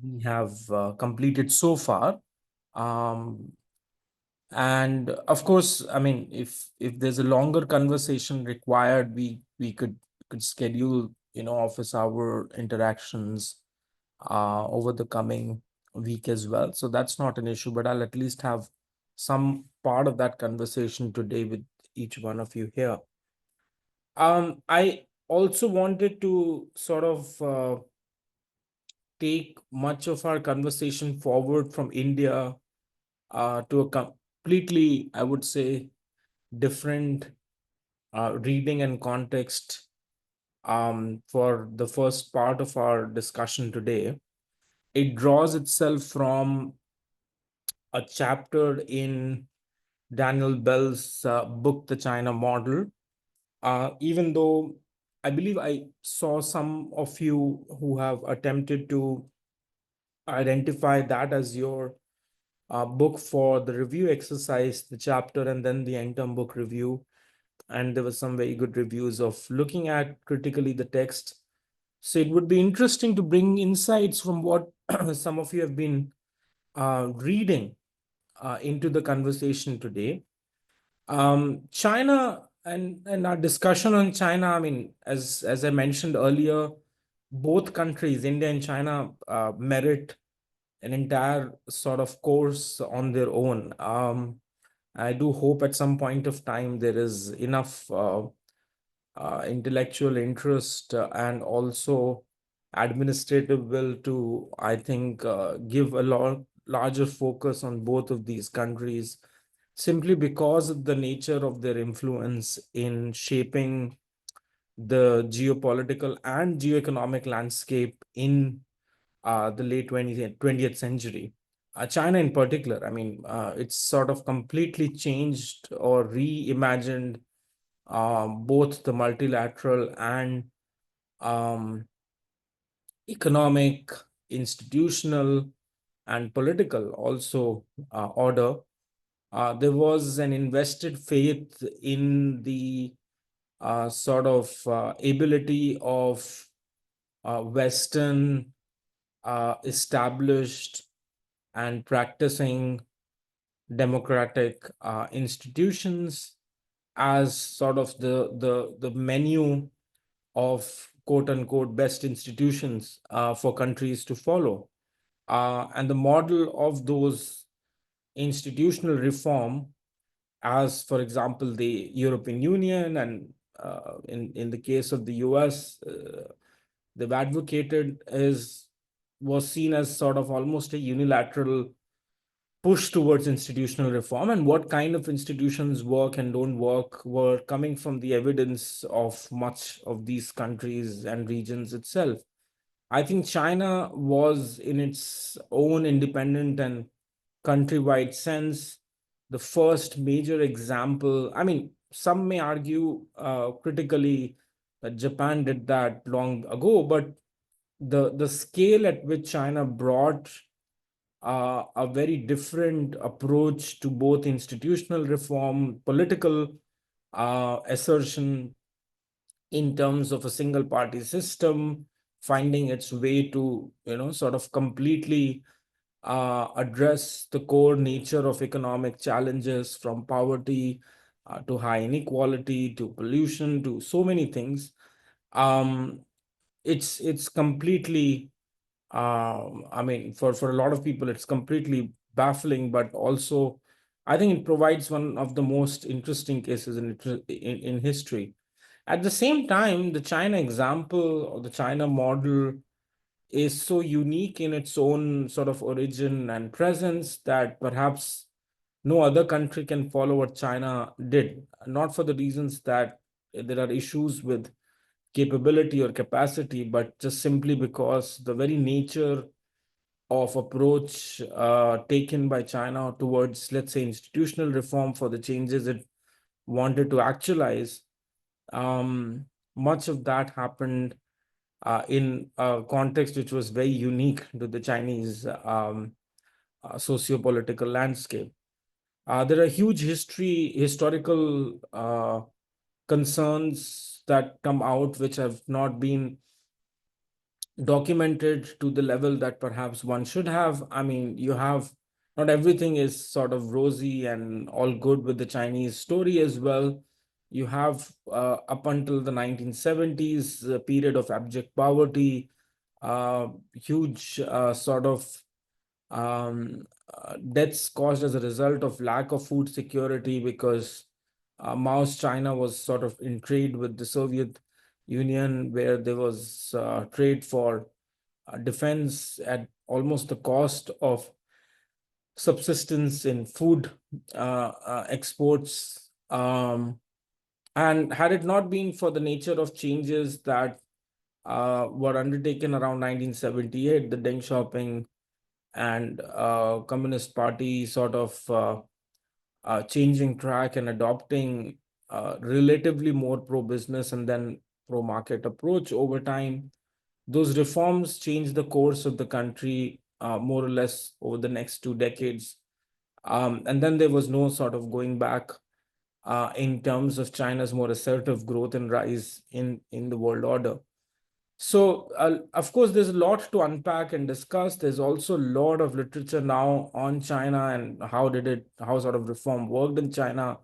we have completed so far. Um, and of course, I mean, if there's a longer conversation required, we could schedule, office hour interactions over the coming week as well. So that's not an issue, but I'll at least have some part of that conversation today with each one of you here. I also wanted to sort of take much of our conversation forward from India to a completely, I would say, different reading and context for the first part of our discussion today. It draws itself from a chapter in Daniel Bell's book, The China Model. Even though I believe I saw some of you who have attempted to identify that as your book for the review exercise, the chapter, and then the end term book review. And there were some very good reviews of looking at critically the text. So it would be interesting to bring insights from what some of you have been reading into the conversation today. China and our discussion on China, I mean, as I mentioned earlier, both countries, India and China, merit an entire sort of course on their own. I do hope at some point of time there is enough intellectual interest and also administrative will to, I think, give a lot larger focus on both of these countries, simply because of the nature of their influence in shaping the geopolitical and geoeconomic landscape in the late 20th century. China, in particular, I mean, it's sort of completely changed or reimagined both the multilateral and um, economic, institutional, and political also order. There was an invested faith in the sort of ability of Western established and practicing democratic institutions as sort of the menu of quote unquote best institutions for countries to follow. And the model of those institutional reform, as for example, the European Union and in the case of the US, they've advocated was seen as sort of almost a unilateral push towards institutional reform, and what kind of institutions work and don't work were coming from the evidence of much of these countries and regions itself. I think China was, in its own independent and countrywide sense, the first major example. I mean, some may argue critically that Japan did that long ago, but the scale at which China brought a very different approach to both institutional reform, political assertion in terms of a single party system, finding its way to, sort of completely address the core nature of economic challenges, from poverty to high inequality to pollution to so many things. Um, it's completely I mean, for a lot of people, it's completely baffling, but also I think it provides one of the most interesting cases in history. At the same time, the China example or the China model is so unique in its own sort of origin and presence that perhaps no other country can follow what China did, not for the reasons that there are issues with capability or capacity, but just simply because the very nature of approach taken by China towards, let's say, institutional reform for the changes it wanted to actualize, um, much of that happened in a context which was very unique to the Chinese socio-political landscape. There are huge historical concerns that come out which have not been documented to the level that perhaps one should have. I mean, you have not everything is sort of rosy and all good with the Chinese story as well. You have up until the 1970s, a period of abject poverty, huge sort of deaths caused as a result of lack of food security because Mao's China was sort of in trade with the Soviet Union, where there was trade for defense at almost the cost of subsistence in food exports. And had it not been for the nature of changes that were undertaken around 1978, the Deng Xiaoping and Communist Party sort of changing track and adopting relatively more pro-business and then pro-market approach over time. Those reforms changed the course of the country more or less over the next 2 decades. And then there was no sort of going back in terms of China's more assertive growth and rise in the world order. So, of course, there's a lot to unpack and discuss. There's also a lot of literature now on China and how sort of reform worked in China.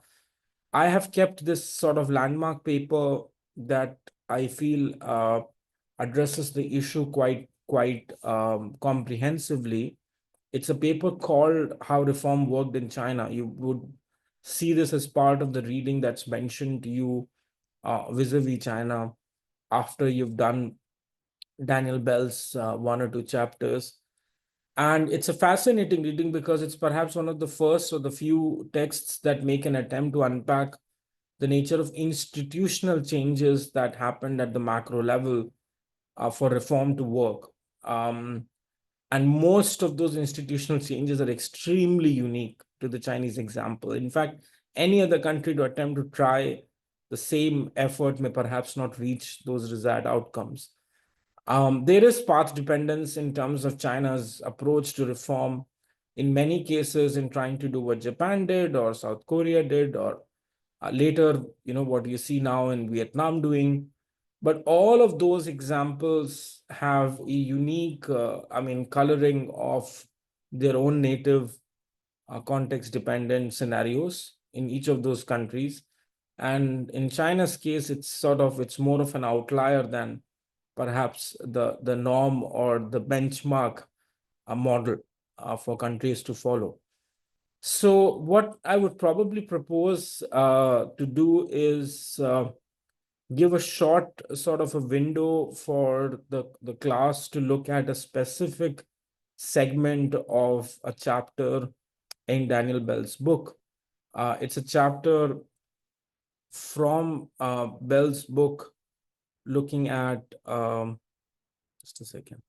I have kept this sort of landmark paper that I feel addresses the issue quite comprehensively. It's a paper called How Reform Worked in China. You would see this as part of the reading that's mentioned to you vis-a-vis China after you've done Daniel Bell's one or two chapters. And it's a fascinating reading because it's perhaps one of the first or the few texts that make an attempt to unpack the nature of institutional changes that happened at the macro level for reform to work. And most of those institutional changes are extremely unique to the Chinese example. In fact, any other country to attempt to try the same effort may perhaps not reach those desired outcomes. There is path dependence in terms of China's approach to reform in many cases in trying to do what Japan did or South Korea did, or later, what you see now in Vietnam doing. But all of those examples have a unique, coloring of their own native context dependent scenarios in each of those countries. And in China's case, it's more of an outlier than perhaps the norm or the benchmark model for countries to follow. So what I would probably propose to do is give a short sort of a window for the class to look at a specific segment of a chapter in Daniel Bell's book. It's a chapter from Bell's book looking at, just a second,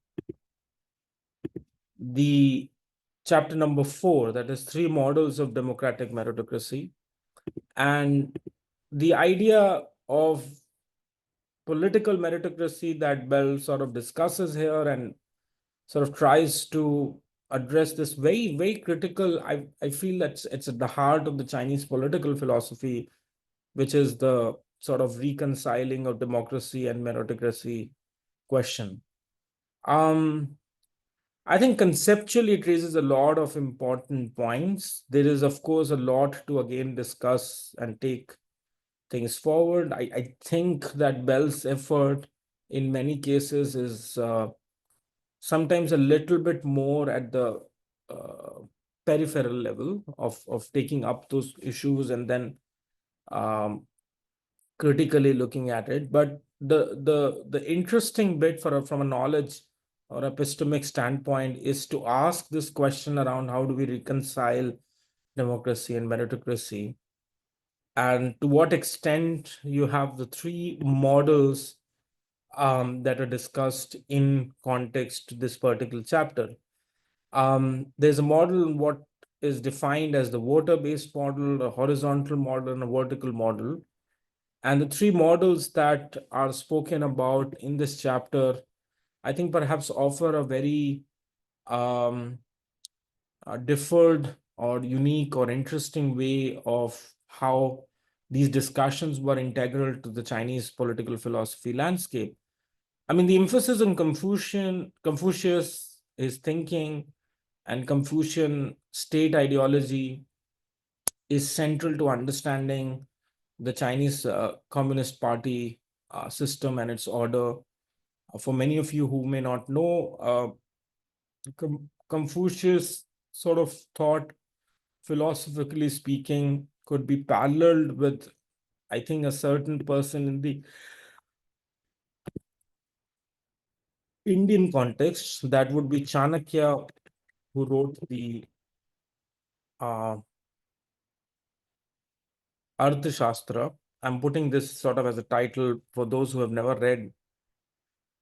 the chapter number 4, that is 3 models of democratic meritocracy. And the idea of political meritocracy that Bell sort of discusses here and sort of tries to address this very, very critical, I feel that it's at the heart of the Chinese political philosophy, which is the sort of reconciling of democracy and meritocracy question. I think conceptually it raises a lot of important points. There is, of course, a lot to again discuss and take things forward. I think that Bell's effort in many cases is sometimes a little bit more at the peripheral level of taking up those issues and then critically looking at it. But the interesting bit from a knowledge or epistemic standpoint is to ask this question around how do we reconcile democracy and meritocracy, and to what extent you have the 3 models that are discussed in context to this particular chapter. There's a model, what is defined as the voter-based model, a horizontal model, and a vertical model. And the 3 models that are spoken about in this chapter, I think perhaps offer a very differed or unique or interesting way of how these discussions were integral to the Chinese political philosophy landscape. I mean, the emphasis on Confucius, his thinking, and Confucian state ideology is central to understanding the Chinese Communist Party system and its order. For many of you who may not know, Confucius sort of thought, philosophically speaking, could be paralleled with, I think, a certain person in the Indian context. That would be Chanakya, who wrote the uh, Arthashastra. I'm putting this sort of as a title for those who have never read.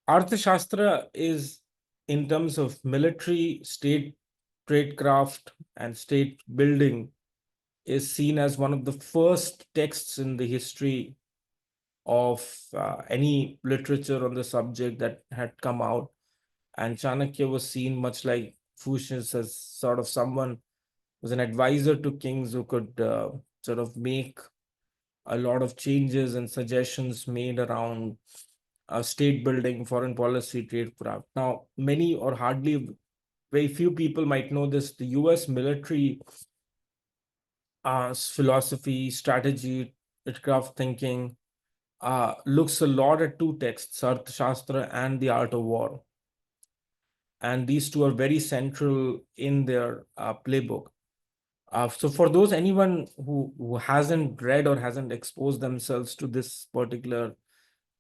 Arthashastra is, in terms of military, state, tradecraft, and state building, is seen as one of the first texts in the history of any literature on the subject that had come out. And Chanakya was seen, much like Confucius, as sort of someone who was an advisor to kings who could sort of make a lot of changes and suggestions made around state building, foreign policy, tradecraft. Now, many or hardly very few people might know this. The US military philosophy, strategy, tradecraft thinking looks a lot at two texts, Arthashastra and The Art of War. And these two are very central in their playbook. So for those, anyone who hasn't read or hasn't exposed themselves to this particular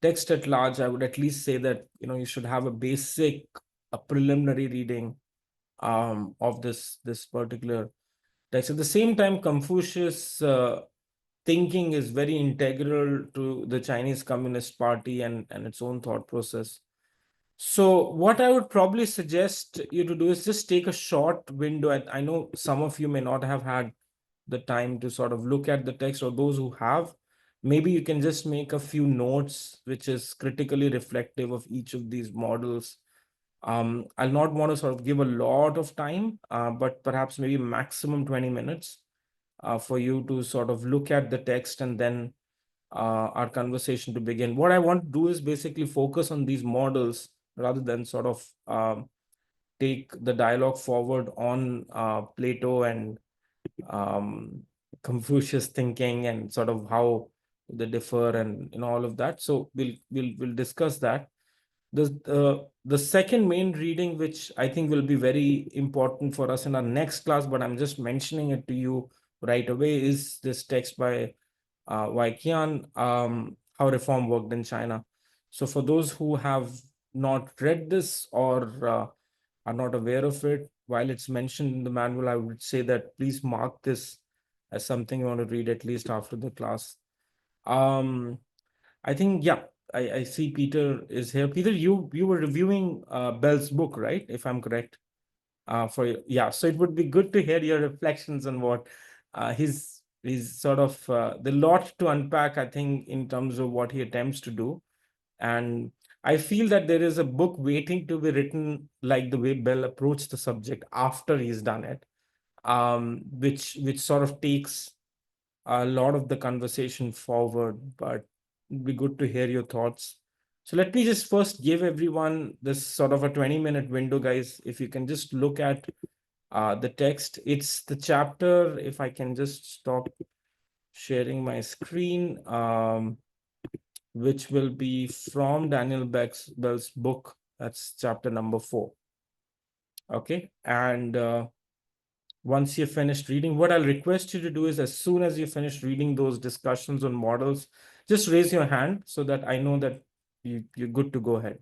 text at large, I would at least say that, you should have a basic, a preliminary reading of this particular text. At the same time, Confucius thinking is very integral to the Chinese Communist Party and its own thought process. So what I would probably suggest you to do is just take a short window. I know some of you may not have had the time to sort of look at the text, or those who have, maybe you can just make a few notes, which is critically reflective of each of these models. I'll not want to sort of give a lot of time, but perhaps maybe maximum 20 minutes for you to sort of look at the text and then our conversation to begin. What I want to do is basically focus on these models rather than sort of take the dialogue forward on Plato and um, Confucius thinking and sort of how they differ and all of that. So we'll discuss that. The second main reading, which I think will be very important for us in our next class, but I'm just mentioning it to you right away, is this text by Wai Qian, How Reform Worked in China. So for those who have not read this or are not aware of it, while it's mentioned in the manual, I would say that please mark this as something you want to read at least after the class. I think, yeah, I see Peter is here. Peter, you were reviewing Bell's book, right? If I'm correct. Yeah, so it would be good to hear your reflections on what his sort of the lot to unpack, I think, in terms of what he attempts to do. And I feel that there is a book waiting to be written, like the way Bell approached the subject after he's done it, which sort of takes a lot of the conversation forward. But it'd be good to hear your thoughts. So let me just first give everyone this sort of a 20-minute window, guys. If you can just look at the text, it's the chapter. If I can just stop sharing my screen, which will be from Daniel Bell's book. That's chapter number 4. Okay. And once you've finished reading, what I'll request you to do is, as soon as you finish reading those discussions on models, just raise your hand so that I know that you're good to go ahead.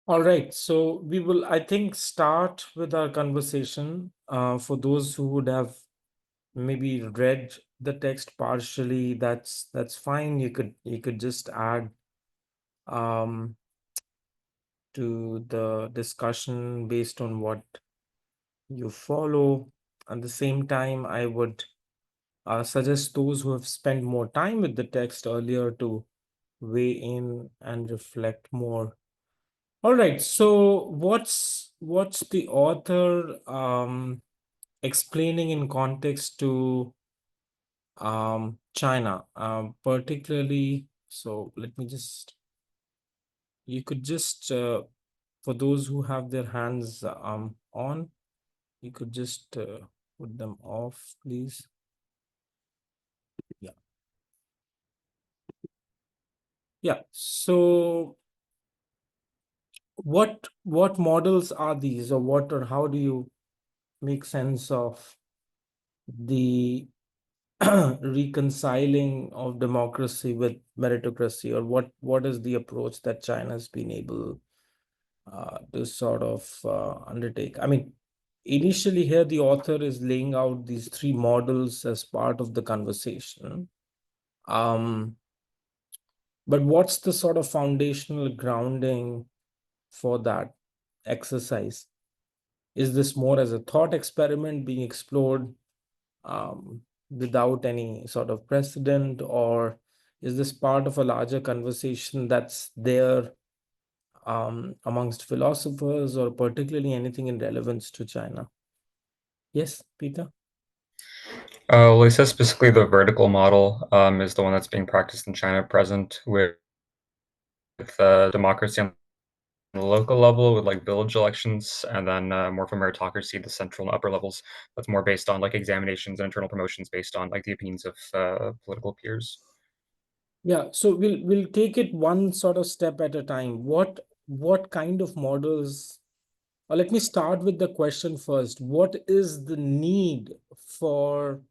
All right, so we will, I think, start with our conversation. For those who would have maybe read the text partially, that's fine. You could just add um, to the discussion based on what you follow. At the same time, I would suggest those who have spent more time with the text earlier to weigh in and reflect more. All right, so what's the author explaining in context to China, particularly? So let me just you could just, for those who have their hands on, you could just put them off, please. Yeah. Yeah. So what models are these, or what, or how do you make sense of the reconciling of democracy with meritocracy, or what is the approach that China's been able to sort of undertake? I mean, initially here the author is laying out these three models as part of the conversation. But what's the sort of foundational grounding for that exercise? Is this more as a thought experiment being explored without any sort of precedent, or is this part of a larger conversation that's there amongst philosophers, or particularly anything in relevance to China? Yes, Peter? Well, he says specifically the vertical model is the one that's being practiced in China at present with democracy on the local level with like village elections, and then more for meritocracy, the central and upper levels. That's more based on like examinations and internal promotions based on like the opinions of political peers. Yeah, so we'll take it one sort of step at a time. What kind of models, or let me start with the question first. What is the need for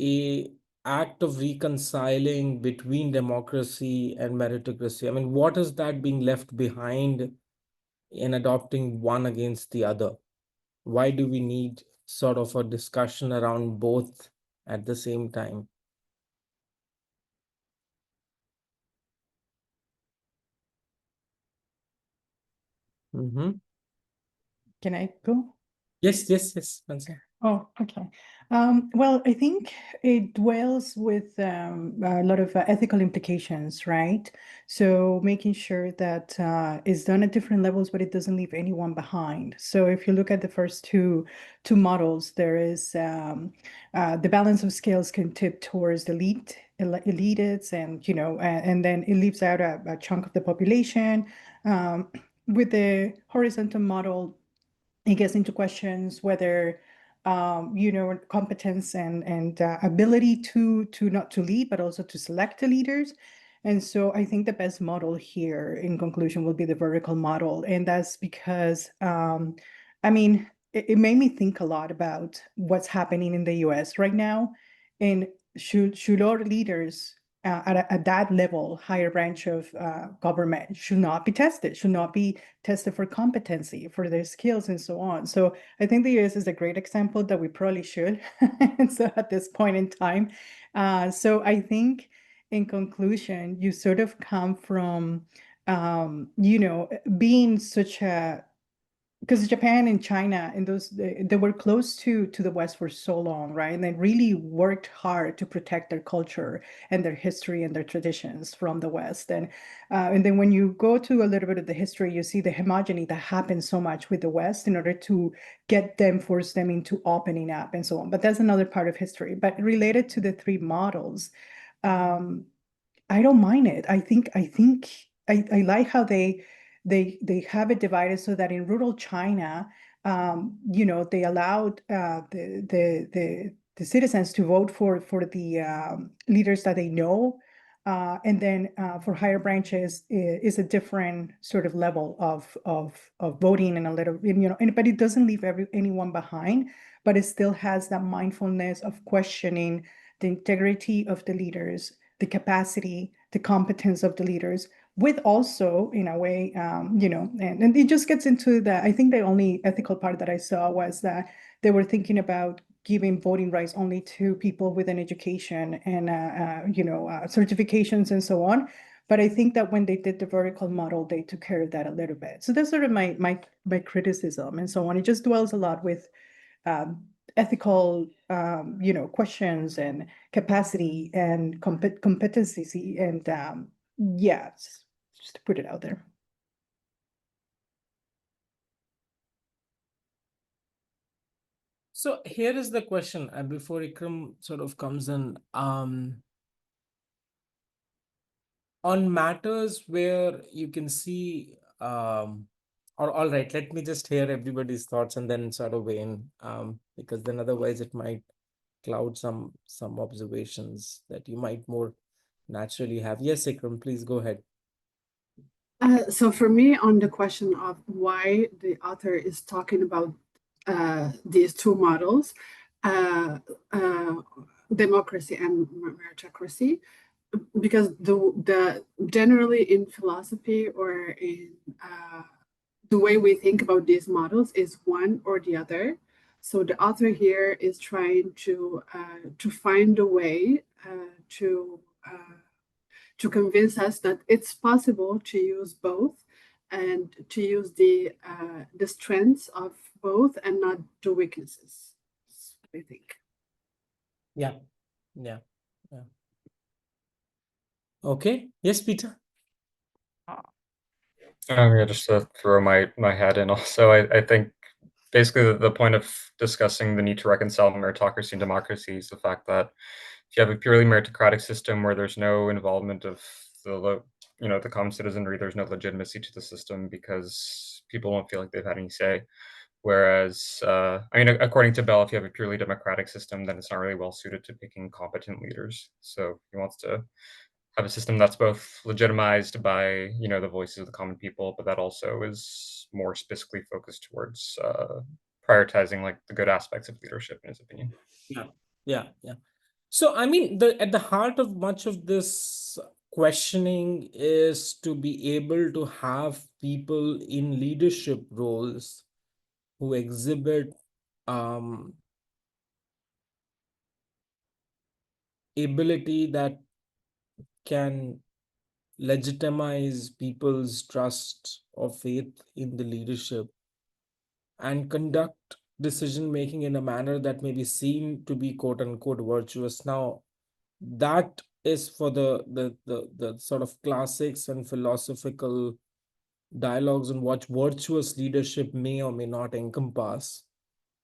a act of reconciling between democracy and meritocracy? I mean, what is that being left behind in adopting one against the other? Why do we need sort of a discussion around both at the same time? Mm-hmm. Can I go? Yes, yes, yes, Mansa. Oh, okay. Well, I think it dwells with a lot of ethical implications, right? So making sure that it's done at different levels, but it doesn't leave anyone behind. So if you look at the first two models, there is the balance of scales can tip towards the elitists, and and then it leaves out a chunk of the population. With the horizontal model, it gets into questions whether competence and ability to not to lead, but also to select the leaders. And so I think the best model here, in conclusion, will be the vertical model, and that's because I mean, it made me think a lot about what's happening in the U.S. right now, and should our leaders at that level, higher branch of government, should not be tested, should not be tested for competency, for their skills, and so on. So I think the US is a great example that we probably should. And so at this point in time, so I think in conclusion, you sort of come from, being such a, because Japan and China and they were close to the West for so long, right? And they really worked hard to protect their culture and their history and their traditions from the West. And then when you go to a little bit of the history, you see the homogeny that happened so much with the West in order to force them into opening up and so on. But that's another part of history. But related to the three models, I don't mind it. I like how they have it divided so that in rural China, they allowed the citizens to vote for the leaders that they know, and then for higher branches is a different sort of level of voting, and a little, but it doesn't leave anyone behind, but it still has that mindfulness of questioning the integrity of the leaders, the capacity, the competence of the leaders, with also, in a way, and it just gets into that. I think the only ethical part that I saw was that they were thinking about giving voting rights only to people with an education and, certifications and so on. But I think that when they did the vertical model, they took care of that a little bit. So that's sort of my criticism and so on. It just dwells a lot with ethical, questions and capacity and competency, and yeah, just to put it out there. So here is the question, and before Ikram sort of comes in, on matters where you can see, or all right, let me just hear everybody's thoughts and then sort of weigh in, because then otherwise it might cloud some observations that you might more naturally have. Yes, Ikram, please go ahead. So for me, on the question of why the author is talking about these two models, uh, uh, democracy and meritocracy, because the generally in philosophy or in the way we think about these models is one or the other. So the author here is trying to find a way to convince us that it's possible to use both and to use the strengths of both and not the weaknesses. That's what I think. Yeah. Okay. Yes, Peter. Yeah, just to throw my hat in also, I think basically the point of discussing the need to reconcile meritocracy and democracy is the fact that if you have a purely meritocratic system where there's no involvement of the common citizenry, there's no legitimacy to the system because people don't feel like they've had any say. Whereas, according to Bell, if you have a purely democratic system, then it's not really well suited to picking competent leaders. So he wants to have a system that's both legitimized by the voices of the common people, but that also is more specifically focused towards prioritizing like the good aspects of leadership, in his opinion. Yeah. So I mean, at the heart of much of this questioning is to be able to have people in leadership roles who exhibit ability that can legitimize people's trust or faith in the leadership and conduct decision making in a manner that may be seen to be quote unquote virtuous. Now, that is for the sort of classics and philosophical dialogues on what virtuous leadership may or may not encompass.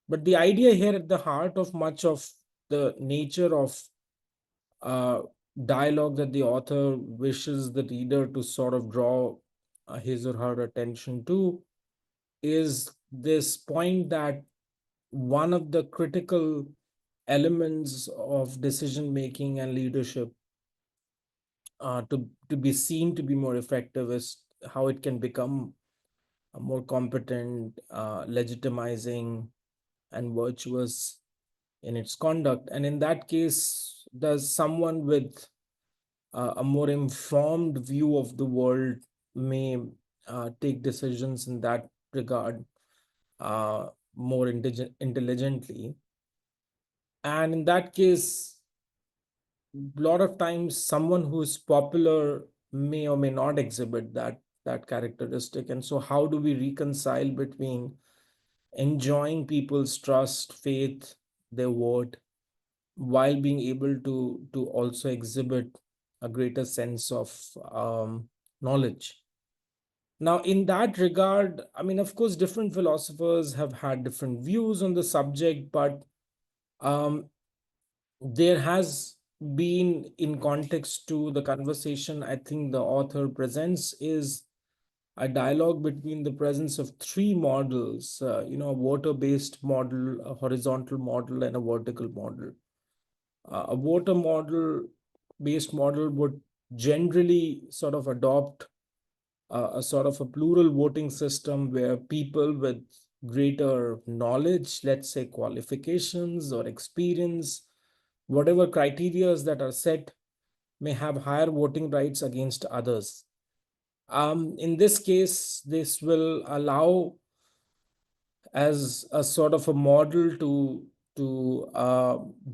But the idea here at the heart of much of the nature of dialogue that the author wishes the reader to sort of draw his or her attention to is this point that one of the critical elements of decision making and leadership to be seen to be more effective is how it can become a more competent, legitimizing, and virtuous in its conduct. And in that case, does someone with a more informed view of the world may take decisions in that regard more intelligently. And in that case, a lot of times someone who's popular may or may not exhibit that characteristic. And so how do we reconcile between enjoying people's trust, faith, their vote, while being able to also exhibit a greater sense of knowledge? Now, in that regard, I mean, of course, different philosophers have had different views on the subject, but there has been, in context to the conversation I think the author presents, is a dialogue between the presence of three models, a water-based model, a horizontal model, and a vertical model. A water model-based model would generally sort of adopt a sort of a plural voting system where people with greater knowledge, let's say qualifications or experience, whatever criterias that are set, may have higher voting rights against others. In this case, this will allow as a sort of a model to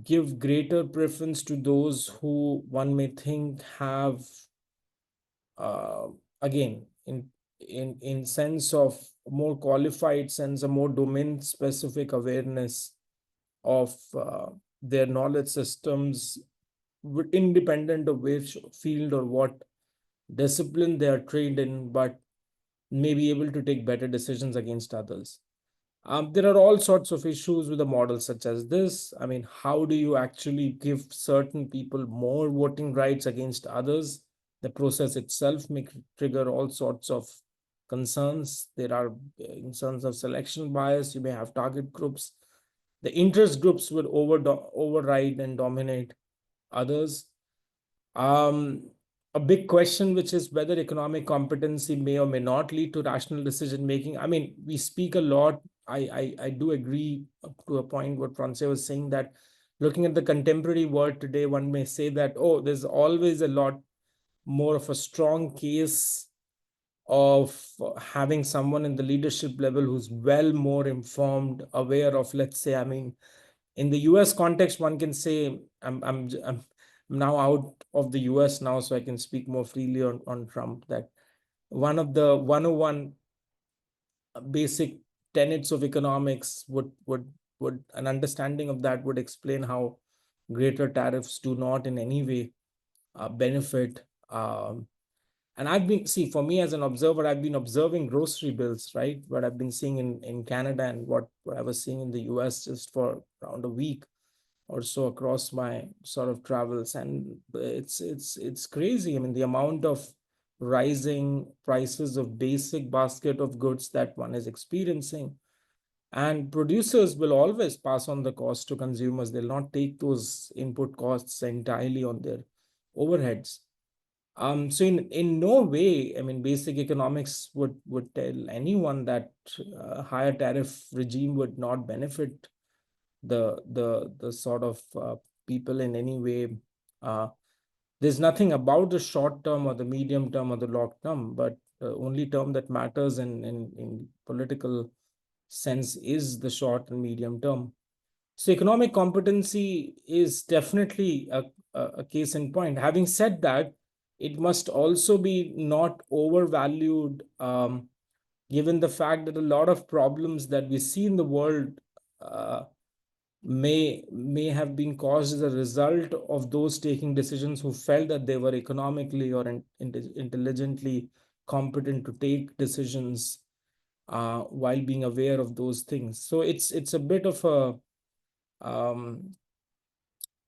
give greater preference to those who one may think have again in sense of more qualified sense, a more domain specific awareness of their knowledge systems, independent of which field or what discipline they are trained in, but may be able to take better decisions against others. There are all sorts of issues with a model such as this. I mean, how do you actually give certain people more voting rights against others? The process itself may trigger all sorts of concerns. There are concerns of selection bias. You may have target groups. The interest groups will override and dominate others. A big question, which is whether economic competency may or may not lead to rational decision making. I mean, we speak a lot. I do agree up to a point what Francais was saying, that looking at the contemporary world today, one may say that, oh, there's always a lot more of a strong case of having someone in the leadership level who's well more informed, aware of, let's say, I mean, in the US context, one can say, I'm now out of the US now, so I can speak more freely on Trump, that one of the 101 basic tenets of economics would an understanding of that would explain how greater tariffs do not in any way benefit. And I've been, see, for me as an observer, I've been observing grocery bills, right? What I've been seeing in Canada and what I was seeing in the US just for around a week or so across my sort of travels. And it's crazy. I mean, the amount of rising prices of basic basket of goods that one is experiencing. And producers will always pass on the cost to consumers. They'll not take those input costs entirely on their overheads. So in no way, I mean, basic economics would tell anyone that higher tariff regime would not benefit the sort of people in any way. There's nothing about the short term or the medium term or the long term, but the only term that matters in political sense is the short and medium term. So economic competency is definitely a case in point. Having said that, it must also be not overvalued, given the fact that a lot of problems that we see in the world may have been caused as a result of those taking decisions who felt that they were economically or intelligently competent to take decisions while being aware of those things. So it's a bit of a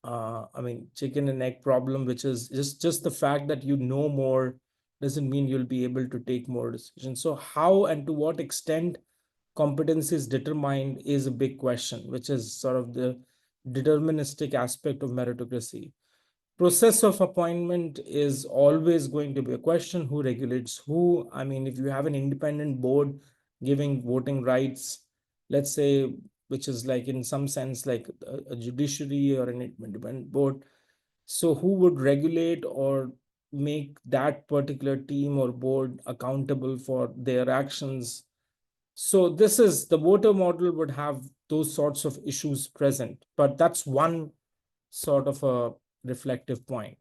I mean, chicken and egg problem, which is just the fact that you know more doesn't mean you'll be able to take more decisions. So how and to what extent competence is determined is a big question, which is sort of the deterministic aspect of meritocracy. Process of appointment is always going to be a question. Who regulates who? I mean, if you have an independent board giving voting rights, let's say, which is like in some sense like a judiciary or an independent board, so who would regulate or make that particular team or board accountable for their actions? So this is the voter model would have those sorts of issues present, but that's one sort of a reflective point.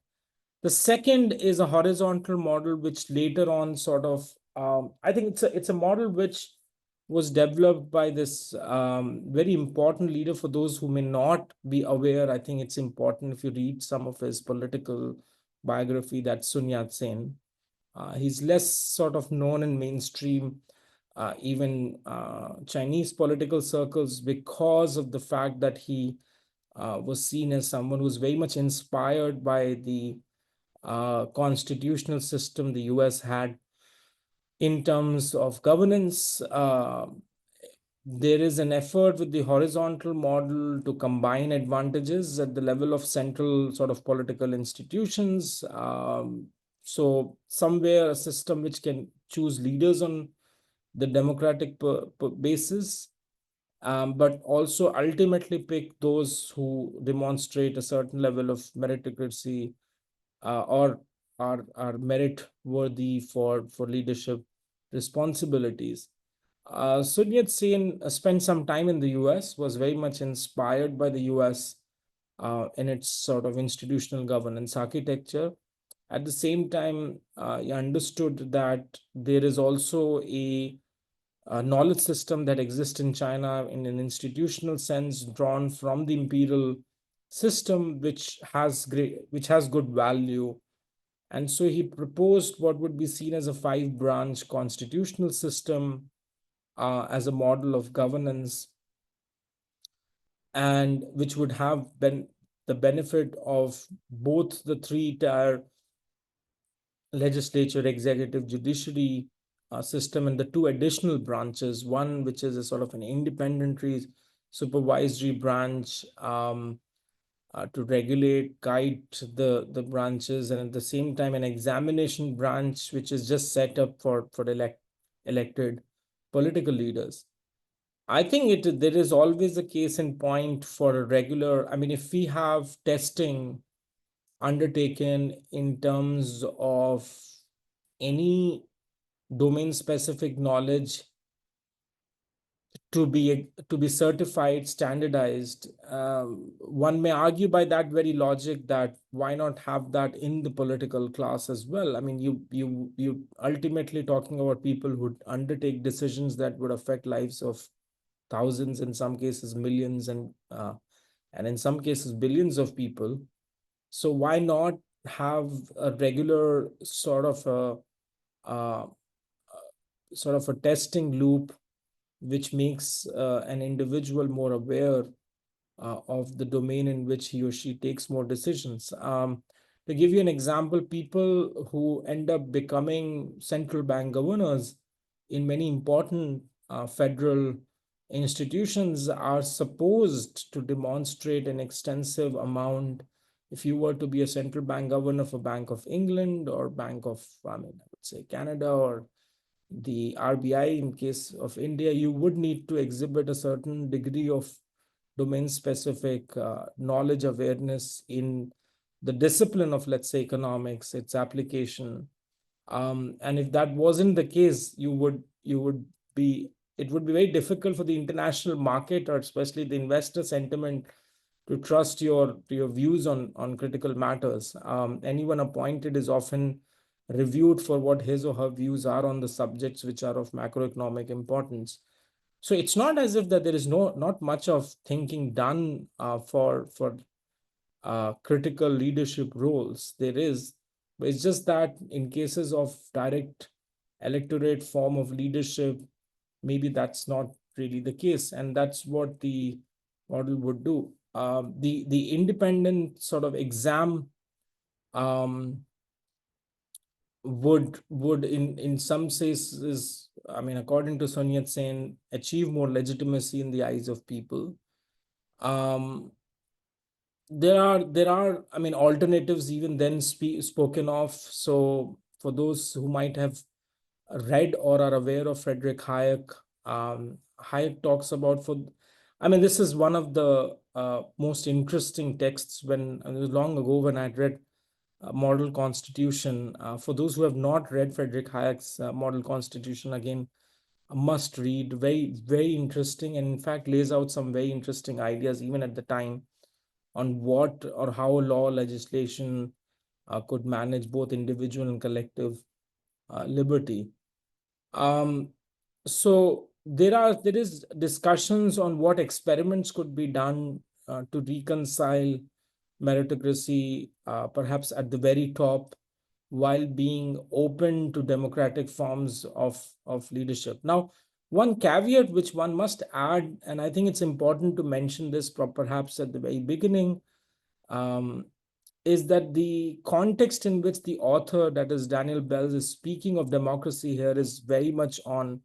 The second is a horizontal model, which later on sort of, I think it's a model which was developed by this very important leader. For those who may not be aware, I think it's important if you read some of his political biography, that's Sun Yat-sen. He's less sort of known in mainstream, even Chinese political circles, because of the fact that he was seen as someone who's very much inspired by the constitutional system the US had in terms of governance. There is an effort with the horizontal model to combine advantages at the level of central sort of political institutions. So somewhere a system which can choose leaders on the democratic basis, but also ultimately pick those who demonstrate a certain level of meritocracy or are merit worthy for leadership responsibilities. Sun Yat-sen spent some time in the US, was very much inspired by the US in its sort of institutional governance architecture. At the same time, he understood that there is also a knowledge system that exists in China in an institutional sense, drawn from the imperial system, which has good value. And so he proposed what would be seen as a 5-branch constitutional system as a model of governance, and which would have been the benefit of both the 3-tier legislature, executive, judiciary system, and the two additional branches, one which is a sort of an independent supervisory branch to regulate, guide the branches, and at the same time an examination branch which is just set up for elected political leaders. I think there is always a case in point for a regular, I mean, if we have testing undertaken in terms of any domain specific knowledge to be certified, standardized, one may argue by that very logic that why not have that in the political class as well? I mean, you ultimately talking about people who undertake decisions that would affect lives of thousands, in some cases millions, and in some cases billions of people. So why not have a regular sort of a testing loop which makes an individual more aware of the domain in which he or she takes more decisions. To give you an example, people who end up becoming central bank governors in many important federal institutions are supposed to demonstrate an extensive amount. If you were to be a central bank governor for Bank of England or Bank of, I would say Canada, or the RBI in case of India, you would need to exhibit a certain degree of domain specific knowledge, awareness in the discipline of, let's say, economics, its application. And if that wasn't the case, it would be very difficult for the international market, or especially the investor sentiment, to trust your views on critical matters. Anyone appointed is often reviewed for what his or her views are on the subjects which are of macroeconomic importance. So it's not as if that there is not much of thinking done for critical leadership roles. There is, but it's just that in cases of direct electorate form of leadership, maybe that's not really the case, and that's what the model would do. The independent sort of exam would in some cases, I mean, according to Sun Yat-sen, achieve more legitimacy in the eyes of people. There are, I mean, alternatives even then spoken of. So for those who might have read or are aware of Friedrich Hayek, Hayek talks about, I mean, this is one of the most interesting texts when, it was long ago when I'd read Model Constitution. For those who have not read Friedrich Hayek's Model Constitution, again, a must read, very, very interesting, and in fact lays out some very interesting ideas even at the time on what or how law legislation could manage both individual and collective liberty. So there is discussions on what experiments could be done to reconcile meritocracy, perhaps at the very top, while being open to democratic forms of leadership. Now, one caveat which one must add, and I think it's important to mention this perhaps at the very beginning, is that the context in which the author, that is Daniel Belz, is speaking of democracy here is very much on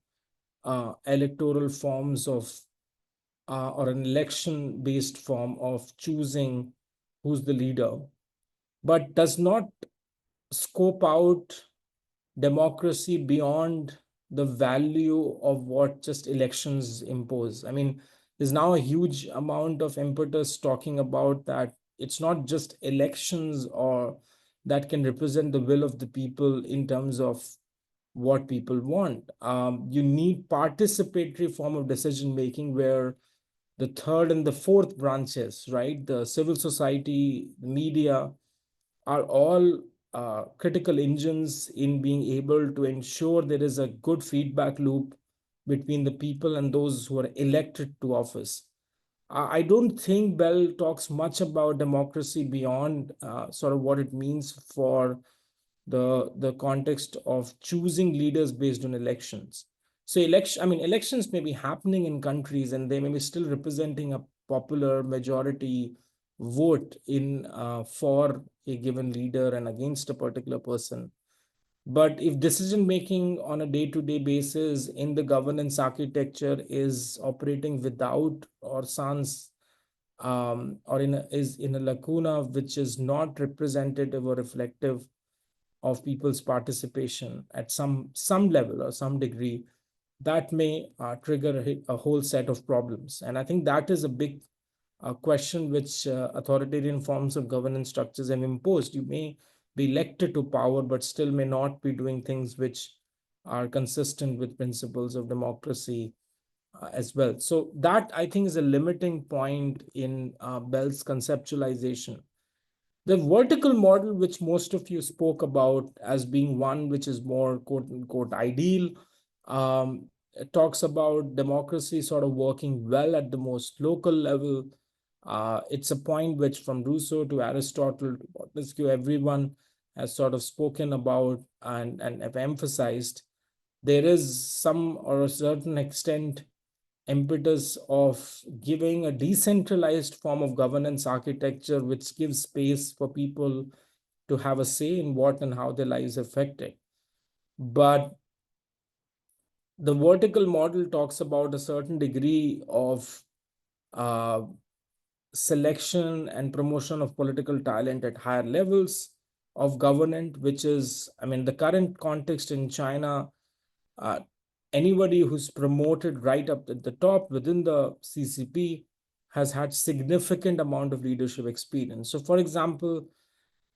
electoral forms of or an election-based form of choosing who's the leader, but does not scope out democracy beyond the value of what just elections impose. I mean, there's now a huge amount of impetus talking about that it's not just elections or that can represent the will of the people in terms of what people want. You need participatory form of decision making where the third and the fourth branches, right? The civil society, the media are all critical engines in being able to ensure there is a good feedback loop between the people and those who are elected to office. I don't think Bell talks much about democracy beyond sort of what it means for the context of choosing leaders based on elections. So elections may be happening in countries and they may be still representing a popular majority vote in for a given leader and against a particular person. But if decision making on a day-to-day basis in the governance architecture is operating without or sans or is in a lacuna which is not representative or reflective of people's participation at some level or some degree, that may trigger a whole set of problems. And I think that is a big question which authoritarian forms of governance structures have imposed. You may be elected to power, but still may not be doing things which are consistent with principles of democracy as well. So that, I think, is a limiting point in Bell's conceptualization. The vertical model, which most of you spoke about as being one which is more quote unquote ideal, it talks about democracy sort of working well at the most local level. It's a point which, from Rousseau to Aristotle to Montesquieu, everyone has sort of spoken about and have emphasized. There is some or a certain extent impetus of giving a decentralized form of governance architecture which gives space for people to have a say in what and how their lives are affected. But the vertical model talks about a certain degree of selection and promotion of political talent at higher levels of government, which is, I mean, the current context in China, anybody who's promoted right up at the top within the CCP has had significant amount of leadership experience. So, for example,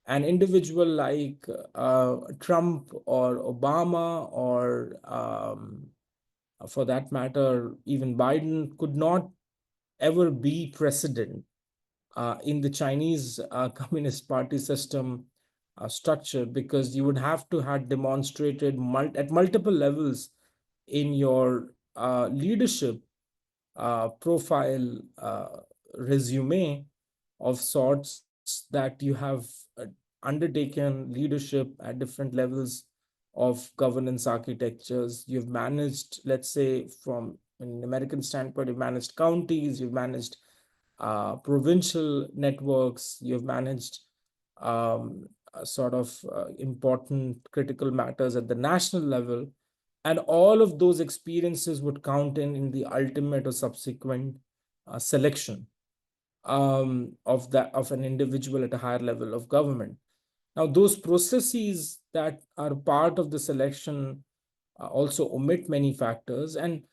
an individual like Trump or Obama or for that matter, even Biden could not ever be president in the Chinese Communist Party system structure, because you would have to have demonstrated at multiple levels in your leadership profile resume of sorts that you have undertaken leadership at different levels of governance architectures. You've managed, let's say, from an American standpoint, you've managed counties, you've managed provincial networks, you've managed sort of important critical matters at the national level. And all of those experiences would count in the ultimate or subsequent selection of an individual at a higher level of government. Now, those processes that are part of the selection also omit many factors. And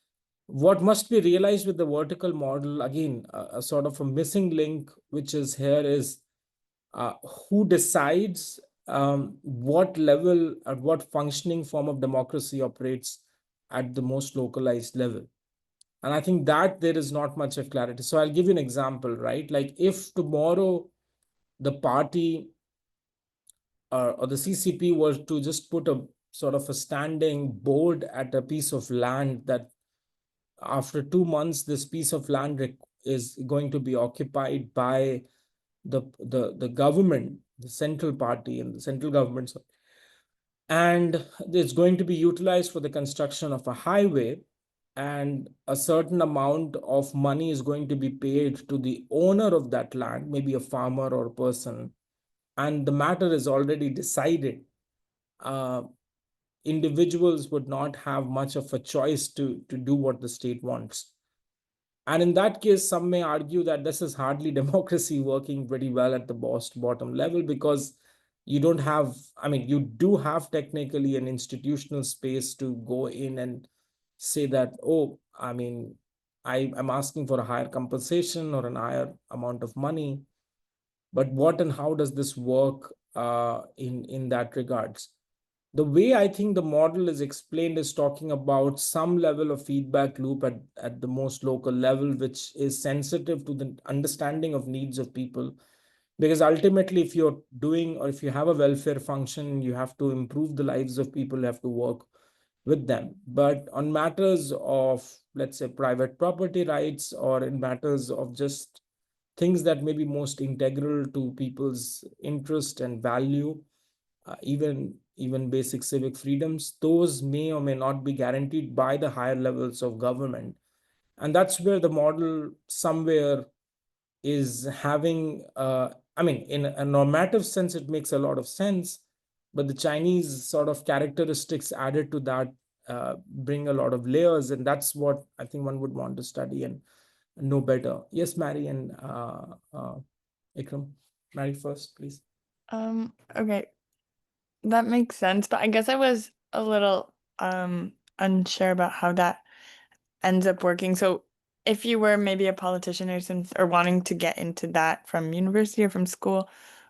what must be realized with the vertical model, again, a sort of a missing link, which is here, is who decides what level at what functioning form of democracy operates at the most localized level. And I think that there is not much of clarity. So I'll give you an example, right? Like if tomorrow the party or the CCP were to just put a sort of a standing board at a piece of land that after 2 months, this piece of land is going to be occupied by the government, the central party and the central government, and it's going to be utilized for the construction of a highway, and a certain amount of money is going to be paid to the owner of that land, maybe a farmer or a person, and the matter is already decided. Individuals would not have much of a choice to do what the state wants. And in that case, some may argue that this is hardly democracy working pretty well at the bottom level, because you don't have, I mean, you do have technically an institutional space to go in and say that, oh, I mean, I'm asking for a higher compensation or an higher amount of money. But what and how does this work in that regards? The way I think the model is explained is talking about some level of feedback loop at the most local level, which is sensitive to the understanding of needs of people. Because ultimately, if you're doing or if you have a welfare function, you have to improve the lives of people, you have to work with them. But on matters of, let's say, private property rights, or in matters of just things that may be most integral to people's interest and value, even basic civic freedoms, those may or may not be guaranteed by the higher levels of government. And that's where the model somewhere is having, I mean, in a normative sense, it makes a lot of sense. but the Chinese sort of characteristics added to that bring a lot of layers, and that's what I think one would want to study and know better. Yes, Mary and Ikram. Mary first, please. Okay, that makes sense, but I guess I was a little unsure about how that ends up working. So if you were maybe a politician or wanting to get into that from university or from school,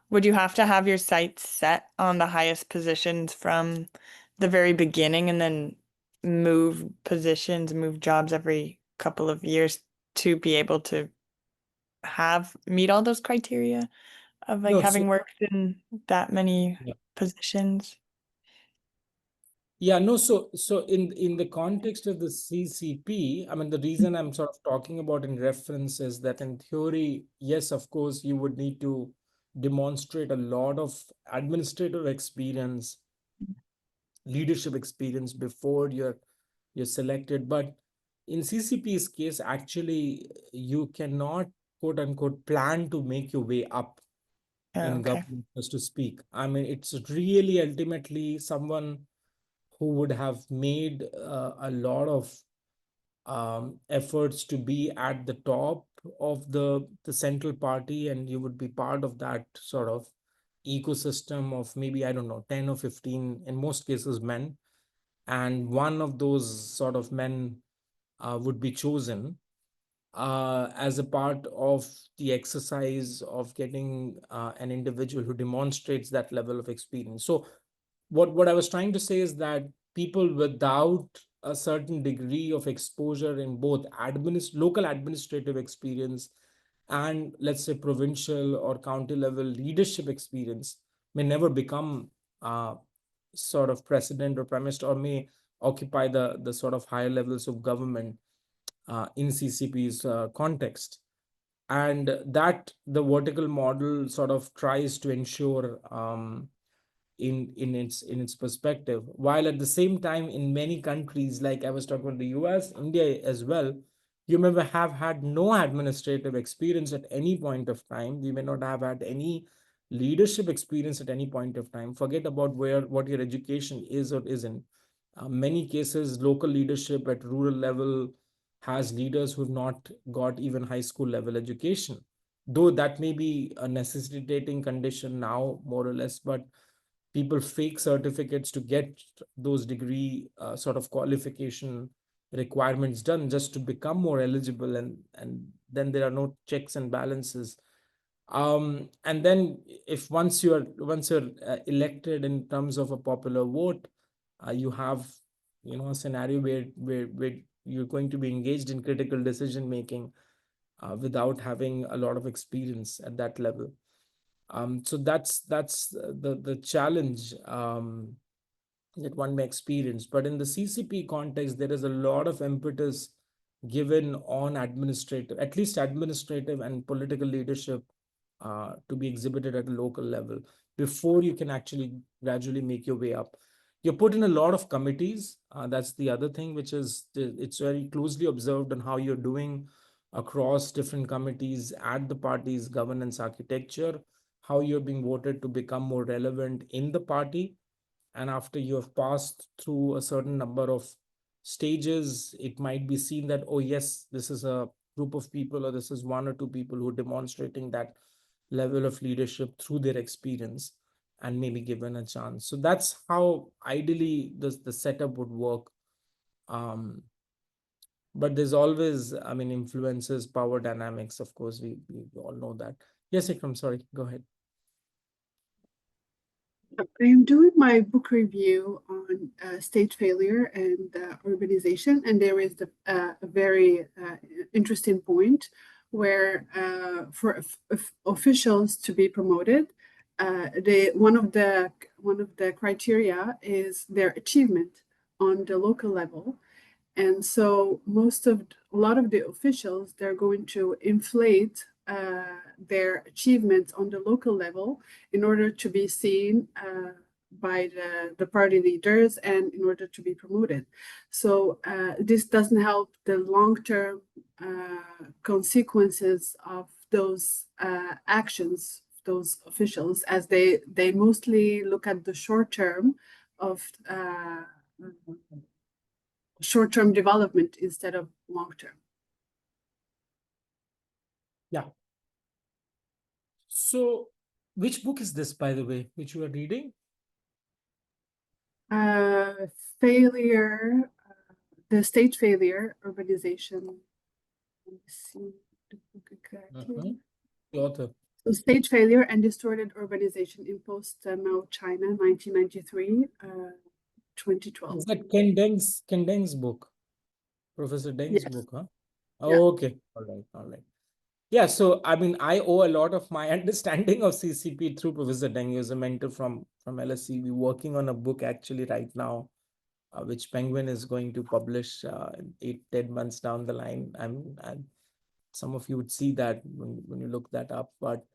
would you have to have your sights set on the highest positions from the very beginning and then move positions, move jobs every couple of years to be able to meet all those criteria of like No, having so worked in that many yeah. positions? Yeah, no, so in the context of the CCP, I mean, the reason I'm sort of talking about in reference is that in theory, yes, of course, you would need to demonstrate a lot of administrative experience, leadership experience before you're selected. But in CCP's case, actually, you cannot, quote unquote, plan to make your way up Oh, in okay. government, so to speak. I mean, it's really ultimately someone who would have made a lot of efforts to be at the top of the central party, and you would be part of that sort of ecosystem of maybe, I don't know, 10 or 15, in most cases, men. And one of those sort of men would be chosen as a part of the exercise of getting an individual who demonstrates that level of experience. So what I was trying to say is that people without a certain degree of exposure in both local administrative experience and, let's say, provincial or county level leadership experience may never become sort of president or prime minister, or may occupy the sort of higher levels of government in CCP's context. And that the vertical model sort of tries to ensure in its perspective, while at the same time in many countries, like I was talking about the US, India as well, you may have had no administrative experience at any point of time. You may not have had any leadership experience at any point of time. Forget about what your education is or isn't. Many cases, local leadership at rural level has leaders who've not got even high school level education, though that may be a necessitating condition now, more or less. But people fake certificates to get those degree sort of qualification requirements done just to become more eligible, and then there are no checks and balances. And then if once you're elected in terms of a popular vote, you have a scenario where you're going to be engaged in critical decision making without having a lot of experience at that level. So that's the challenge that one may experience. But in the CCP context, there is a lot of impetus given on at least administrative and political leadership to be exhibited at a local level before you can actually gradually make your way up. You're put in a lot of committees. That's the other thing, which is it's very closely observed on how you're doing across different committees at the party's governance architecture, how you're being voted to become more relevant in the party. And after you have passed through a certain number of stages, it might be seen that, oh yes, this is a group of people, or this is one or two people who are demonstrating that level of leadership through their experience and maybe given a chance. So that's how ideally the setup would work. But there's always, I mean, influences, power dynamics, of course, we all know that. Yes, Ikram, sorry, go ahead. I am doing my book review on state failure and urbanization, and there is a very interesting point where for officials to be promoted, one of the criteria is their achievement on the local level. And so a lot of the officials, they're going to inflate their achievements on the local level in order to be seen by the party leaders and in order to be promoted. So this doesn't help the long-term consequences of those actions those officials, as they mostly look at the short term of short-term development instead of long-term. Yeah. So, which book is this, by the way, which you are reading? Failure, the state failure, urbanization. Let me see the book exactly. The author. So state failure and distorted urbanization in post-Mao China, 1993, 2012. Is that Ken Deng's book? Professor Deng's Yes. book, huh? Yeah. Okay. All right. All right. Yeah. So, I mean, I owe a lot of my understanding of CCP through Professor Deng. He was a mentor from LSE. We're working on a book actually right now, which Penguin is going to publish in 8-10 months down the line. And some of you would see that when you look that up. But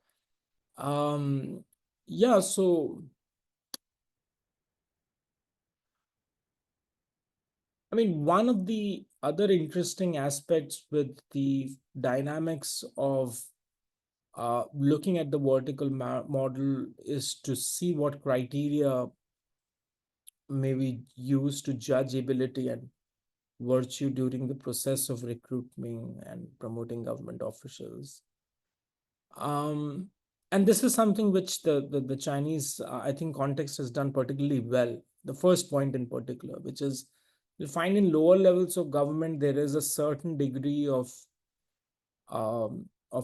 yeah, so I mean, one of the other interesting aspects with the dynamics of looking at the vertical model is to see what criteria may be used to judge ability and virtue during the process of recruiting and promoting government officials. And this is something which the Chinese, I think, context has done particularly well. The first point in particular, which is you find in lower levels of government, there is a certain degree of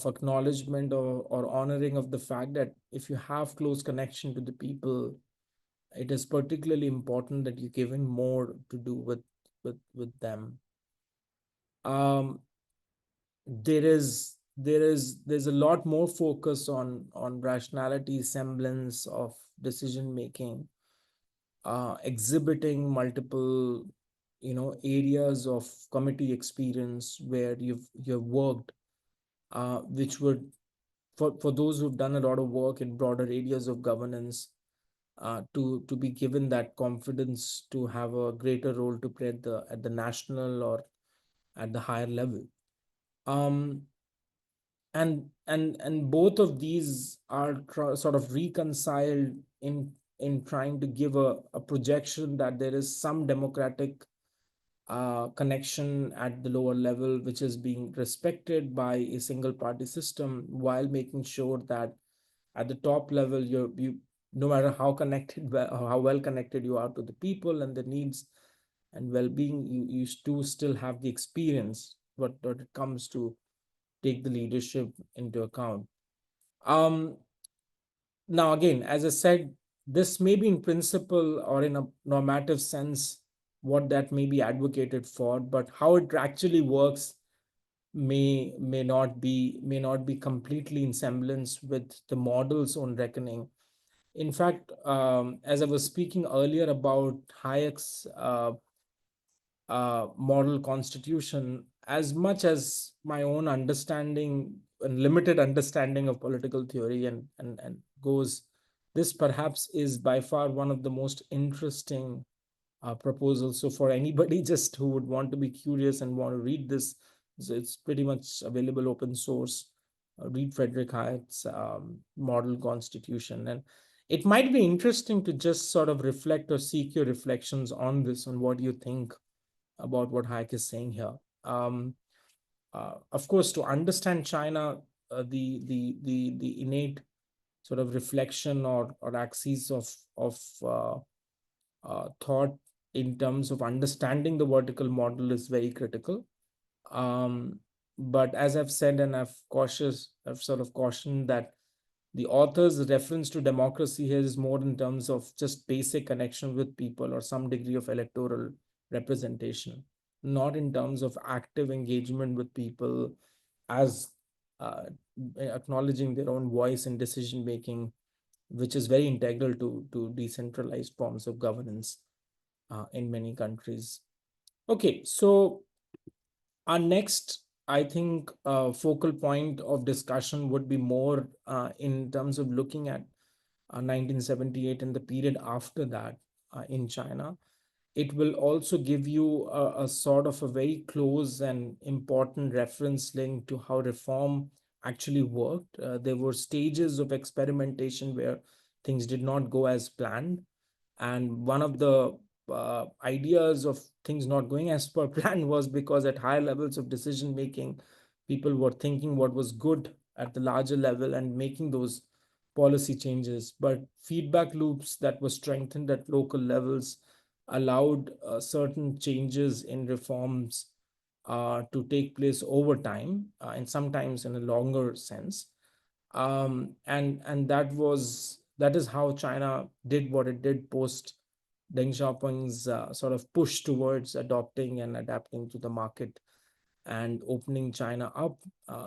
acknowledgement or honoring of the fact that if you have close connection to the people, it is particularly important that you're giving more to do with them. There's a lot more focus on rationality, semblance of decision making, exhibiting multiple areas of committee experience where you've worked, which would for those who've done a lot of work in broader areas of governance, to be given that confidence to have a greater role to play at the national or at the higher level. And both of these are sort of reconciled in trying to give a projection that there is some democratic connection at the lower level, which is being respected by a single party system, while making sure that at the top level, you no matter how connected or how well connected you are to the people and the needs and well-being, you do still have the experience what it comes to take the leadership into account. Now, again, as I said, this may be in principle or in a normative sense what that may be advocated for, but how it actually works may not be completely in semblance with the model's own reckoning. In fact, as I was speaking earlier about Hayek's model constitution, as much as my own understanding and limited understanding of political theory and goes, this perhaps is by far one of the most interesting proposals. So for anybody just who would want to be curious and want to read this, so it's pretty much available open source. Read Frederick Hayek's model constitution, and it might be interesting to just sort of reflect or seek your reflections on this, on what you think about what Hayek is saying here. Of course, to understand China, the innate sort of reflection or axis of thought in terms of understanding the vertical model is very critical. But as I've said, and I've sort of cautioned that the author's reference to democracy here is more in terms of just basic connection with people or some degree of electoral representation, not in terms of active engagement with people as acknowledging their own voice in decision making, which is very integral to decentralized forms of governance in many countries. Okay, so our next, I think, focal point of discussion would be more in terms of looking at 1978 and the period after that in China. It will also give you a sort of a very close and important reference link to how reform actually worked. There were stages of experimentation where things did not go as planned. And one of the ideas of things not going as per plan was because at higher levels of decision making, people were thinking what was good at the larger level and making those policy changes. But feedback loops that were strengthened at local levels allowed certain changes in reforms to take place over time, and sometimes in a longer sense. And that is how China did what it did post Deng Xiaoping's sort of push towards adopting and adapting to the market and opening China up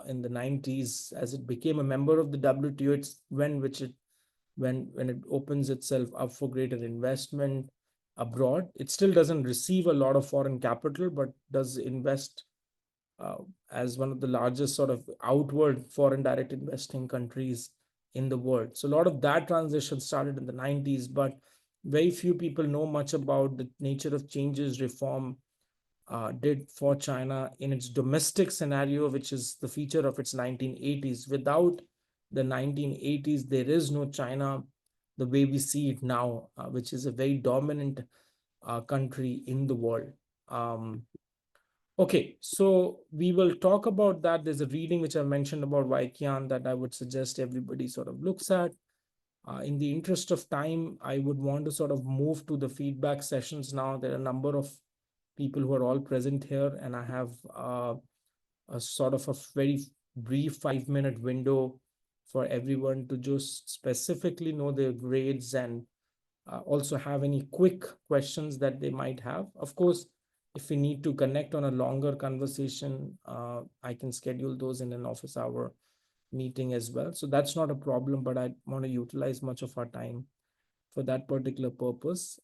in the 90s as it became a member of the WTO. It's when it opens itself up for greater investment abroad. It still doesn't receive a lot of foreign capital, but does invest as one of the largest sort of outward foreign direct investing countries in the world. So a lot of that transition started in the 90s, but very few people know much about the nature of changes reform did for China in its domestic scenario, which is the feature of its 1980s. Without the 1980s, there is no China the way we see it now, which is a very dominant country in the world. Okay, so we will talk about that. There's a reading which I mentioned about Weiqian that I would suggest everybody sort of looks at. In the interest of time, I would want to sort of move to the feedback sessions now. There are a number of people who are all present here, and I have a sort of a very brief 5-minute window for everyone to just specifically know their grades and also have any quick questions that they might have. Of course, if we need to connect on a longer conversation, I can schedule those in an office hour meeting as well. So that's not a problem, but I want to utilize much of our time for that particular purpose.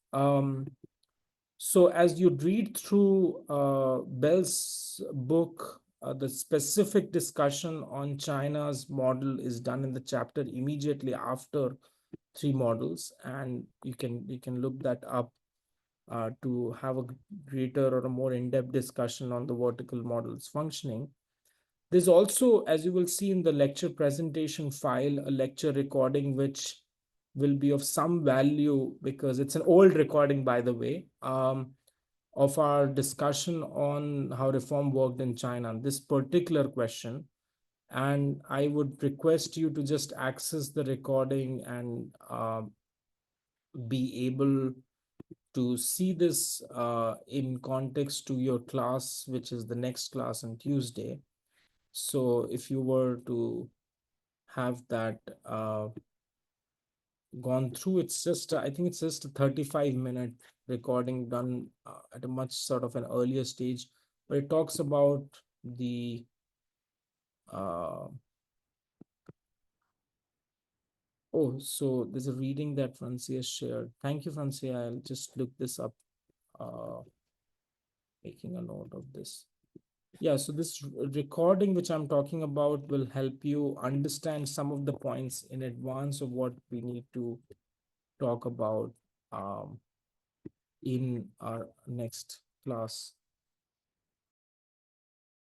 So as you read through Bell's book, the specific discussion on China's model is done in the chapter immediately after 3 models, and you can look that up to have a greater or a more in-depth discussion on the vertical model's functioning. There's also, as you will see in the lecture presentation file, a lecture recording which will be of some value because it's an old recording, by the way, of our discussion on how reform worked in China, this particular question. And I would request you to just access the recording and be able to see this in context to your class, which is the next class on Tuesday. So if you were to have that gone through, it's just, I think it's just a 35-minute recording done at a much sort of an earlier stage, but it talks about the oh, so there's a reading that Francia shared. Thank you, Francia. I'll just look this up, making a note of this. Yeah, so this recording which I'm talking about will help you understand some of the points in advance of what we need to talk about in our next class.